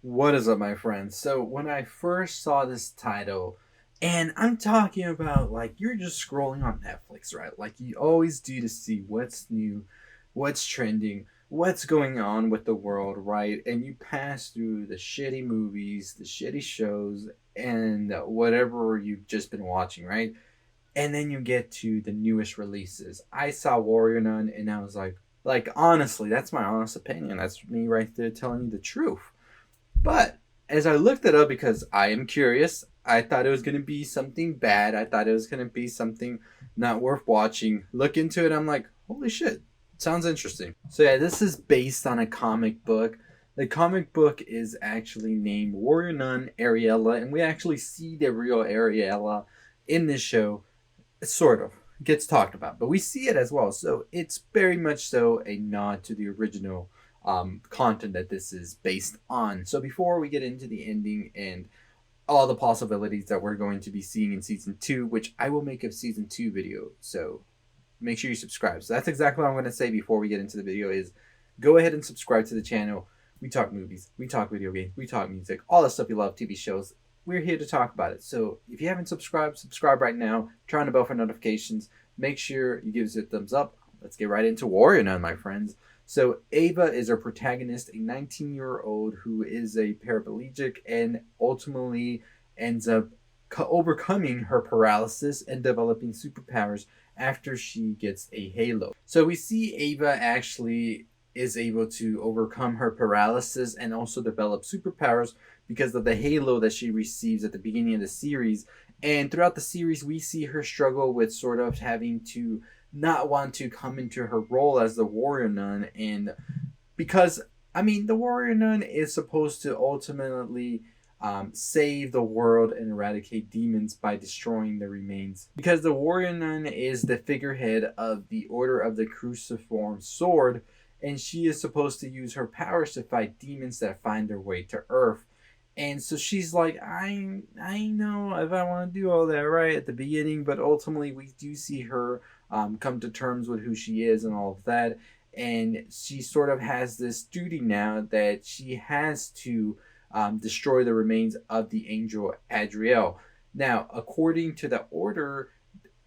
What is up, my friends? So, when I first saw this title, and I'm talking about like you're just scrolling on Netflix, right? Like you always do to see what's new, what's trending, what's going on with the world, right? And you pass through the shitty movies, the shitty shows, and whatever you've just been watching, right? And then you get to the newest releases. I saw Warrior Nun, and I was like honestly, that's my honest opinion. That's me right there telling you the truth. But as I looked it up because I am curious, I thought it was going to be something bad. I thought it was going to be something not worth watching. Look into it, I'm like, holy shit, sounds interesting. So, yeah, this is based on a comic book. The comic book is actually named Warrior Nun Ariella, and we actually see the real Ariella in this show, sort of. Gets talked about, but we see it as well. So it's very much so a nod to the original content that this is based on. So before we get into the ending and all the possibilities that we're going to be seeing in season two, which I will make a season two video, so make sure you subscribe. So that's exactly what I'm going to say before we get into the video is go ahead and subscribe to the channel. We talk movies, we talk video games, we talk music, all the stuff you love, TV shows. We're here to talk about it. So if you haven't subscribed, subscribe right now. Turn on the bell for notifications. Make sure you give us a thumbs up. Let's get right into Warrior Nun, my friends. So Ava is our protagonist, a 19-year-old who is a paraplegic and ultimately ends up overcoming her paralysis and developing superpowers after she gets a halo. So we see Ava actually is able to overcome her paralysis and also develop superpowers because of the halo that she receives at the beginning of the series. And throughout the series, we see her struggle with sort of having to not want to come into her role as the warrior nun. And because, I mean, the warrior nun is supposed to ultimately save the world and eradicate demons by destroying the remains. Because the warrior nun is the figurehead of the Order of the Cruciform Sword, and she is supposed to use her powers to fight demons that find their way to Earth. And so she's like, I know if I want to do all that right at the beginning, but ultimately we do see her come to terms with who she is and all of that. And she sort of has this duty now that she has to destroy the remains of the angel Adriel. Now, according to the order,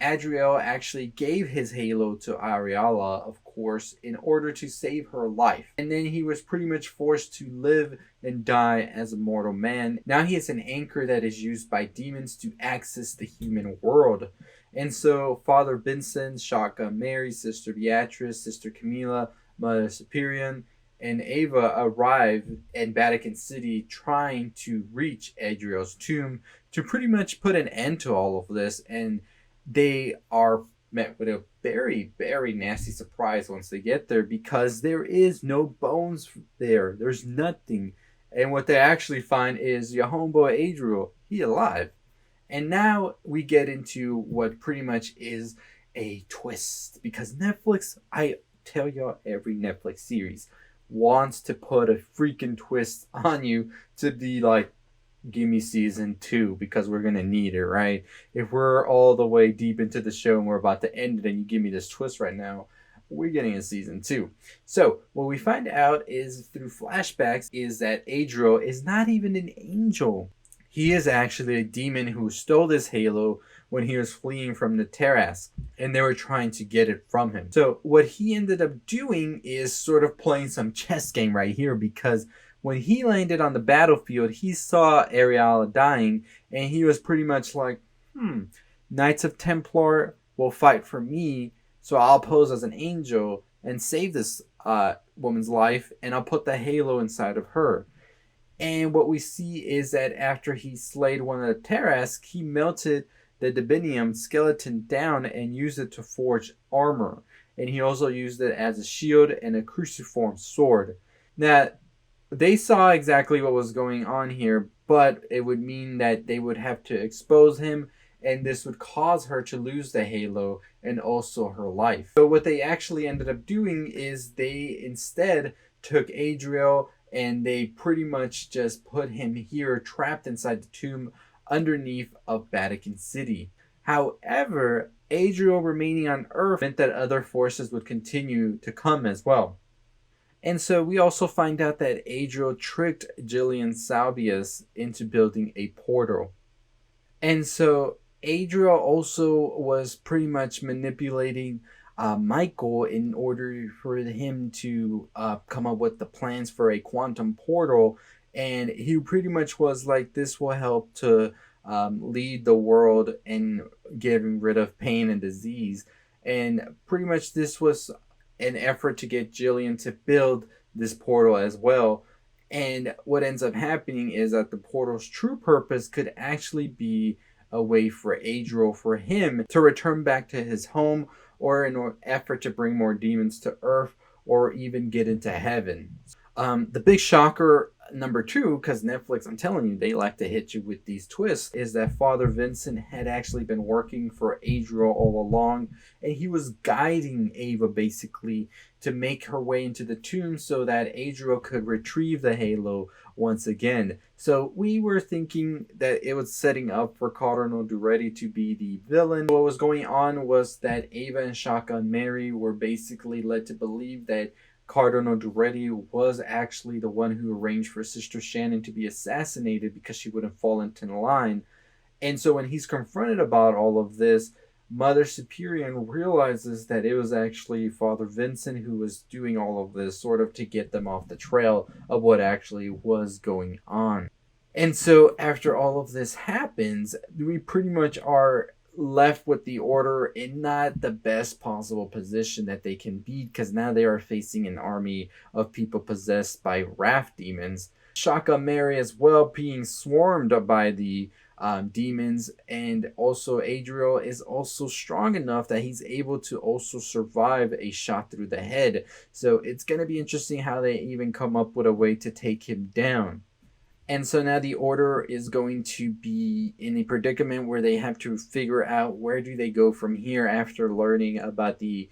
Adriel actually gave his halo to Ariella, of course, in order to save her life. And then he was pretty much forced to live and die as a mortal man. Now he is an anchor that is used by demons to access the human world. And so Father Vincent, Shaka Mary, Sister Beatrice, Sister Camila, Mother Superior, and Ava arrive in Vatican City trying to reach Adriel's tomb to pretty much put an end to all of this. And they are met with a very, very nasty surprise once they get there because there is no bones there. There's nothing. And what they actually find is your homeboy Adriel, he alive. And now we get into what pretty much is a twist because Netflix, I tell y'all, every Netflix series wants to put a freaking twist on you to be like, give me season two because we're gonna need it, right? If we're all the way deep into the show and we're about to end it and you give me this twist right now, we're getting a season two. So what we find out is through flashbacks is that Adriel is not even an angel. He is actually a demon who stole this halo when he was fleeing from the Tarrasque, and they were trying to get it from him. So what he ended up doing is sort of playing some chess game right here because when he landed on the battlefield, he saw Ariella dying, and he was pretty much like, Knights of Templar will fight for me, so I'll pose as an angel and save this woman's life, and I'll put the halo inside of her. And what we see is that after he slayed one of the Tarrasque, he melted the Dibinium skeleton down and used it to forge armor. And he also used it as a shield and a cruciform sword. Now, they saw exactly what was going on here, but it would mean that they would have to expose him, and this would cause her to lose the halo and also her life. So what they actually ended up doing is they instead took Adriel and they pretty much just put him here trapped inside the tomb underneath of Vatican City. However, Adriel remaining on Earth meant that other forces would continue to come as well. And so we also find out that Adriel tricked Jillian Salvius into building a portal. And so Adriel also was pretty much manipulating Michael in order for him to come up with the plans for a quantum portal. And he pretty much was like, this will help to lead the world in getting rid of pain and disease. And pretty much this was an effort to get Jillian to build this portal as well. And what ends up happening is that the portal's true purpose could actually be a way for Adriel, for him to return back to his home, or in an effort to bring more demons to Earth, or even get into heaven. The big shocker number two, because Netflix, I'm telling you, they like to hit you with these twists, is that Father Vincent had actually been working for Adriel all along, and he was guiding Ava basically to make her way into the tomb so that Adriel could retrieve the halo once again. So we were thinking that it was setting up for Cardinal Duretti to be the villain. What was going on was that Ava and Shotgun Mary were basically led to believe that Cardinal Duretti was actually the one who arranged for Sister Shannon to be assassinated because she wouldn't fall into the line. And so when he's confronted about all of this, Mother Superior realizes that it was actually Father Vincent who was doing all of this, sort of to get them off the trail of what actually was going on. And so after all of this happens, we pretty much are left with the Order in not the best possible position that they can be, because now they are facing an army of people possessed by wrath demons. Shotgun Mary as well being swarmed by the demons, and also Adriel is also strong enough that he's able to also survive a shot through the head. So it's going to be interesting how they even come up with a way to take him down. And so now the Order is going to be in a predicament where they have to figure out where do they go from here after learning about the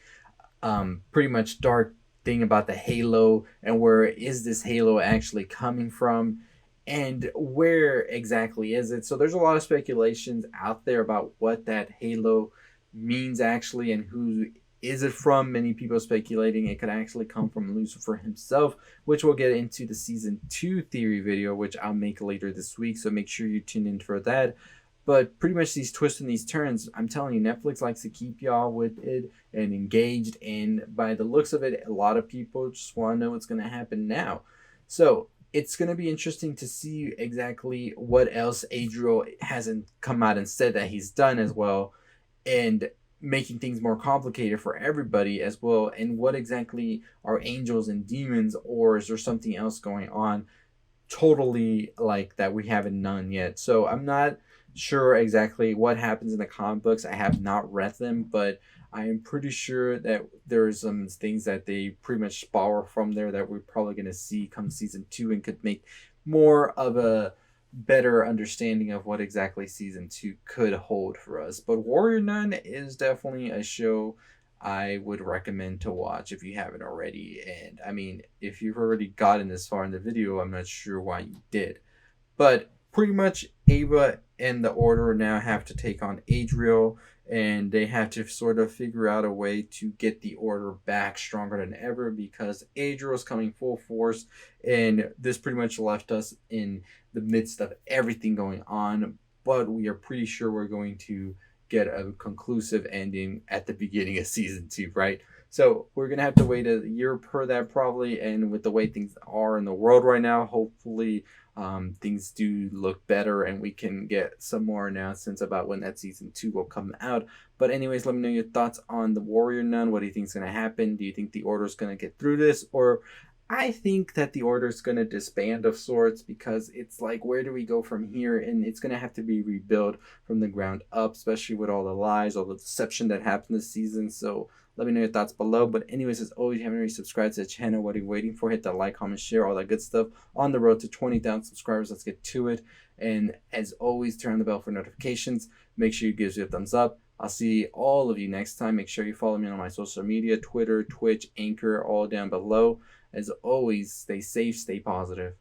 pretty much dark thing about the halo, and where is this halo actually coming from, and where exactly is it. So there's a lot of speculations out there about what that halo means actually, and who is it from. Many people speculating it could actually come from Lucifer himself, which we'll get into the season 2 theory video, which I'll make later this week, so make sure you tune in for that. But pretty much these twists and these turns, I'm telling you, Netflix likes to keep y'all with it and engaged. And by the looks of it, a lot of people just want to know what's going to happen now. So it's going to be interesting to see exactly what else Adriel hasn't come out and said that he's done as well, and making things more complicated for everybody as well. And what exactly are angels and demons, or is there something else going on totally like that we haven't known yet? So I'm not sure exactly what happens in the comic books. I have not read them, but I am pretty sure that there's some things that they pretty much borrow from there that we're probably going to see come season 2, and could make more of a better understanding of what exactly season 2 could hold for us. But Warrior Nun is definitely a show I would recommend to watch if you haven't already. And I mean, if you've already gotten this far in the video, I'm not sure why you did. But pretty much Ava and the Order now have to take on Adriel, and they have to sort of figure out a way to get the Order back stronger than ever, because Adriel's coming full force, and this pretty much left us in the midst of everything going on. But we are pretty sure we're going to get a conclusive ending at the beginning of season 2, right? So we're gonna have to wait a year per that probably, and with the way things are in the world right now, hopefully things do look better and we can get some more announcements about when that season 2 will come out. But anyways, let me know your thoughts on the Warrior Nun. What do you think is going to happen? Do you think the Order is going to get through this? Or I think that the Order is going to disband of sorts, because it's like, where do we go from here? And it's going to have to be rebuilt from the ground up, especially with all the lies, all the deception that happened this season. So let me know your thoughts below. But anyways, as always, if you haven't already subscribed to the channel, what are you waiting for? Hit that like, comment, share, all that good stuff. On the road to 20,000 subscribers, let's get to it. And as always, turn on the bell for notifications. Make sure you give me a thumbs up. I'll see all of you next time. Make sure you follow me on my social media, Twitter, Twitch, Anchor, all down below. As always, stay safe, stay positive.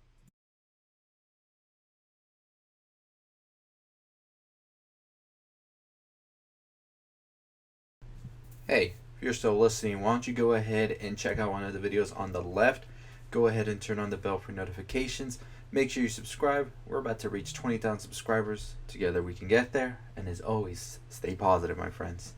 Hey, if you're still listening, why don't you go ahead and check out one of the videos on the left. Go ahead and turn on the bell for notifications. Make sure you subscribe. We're about to reach 20,000 subscribers. Together we can get there. And as always, stay positive, my friends.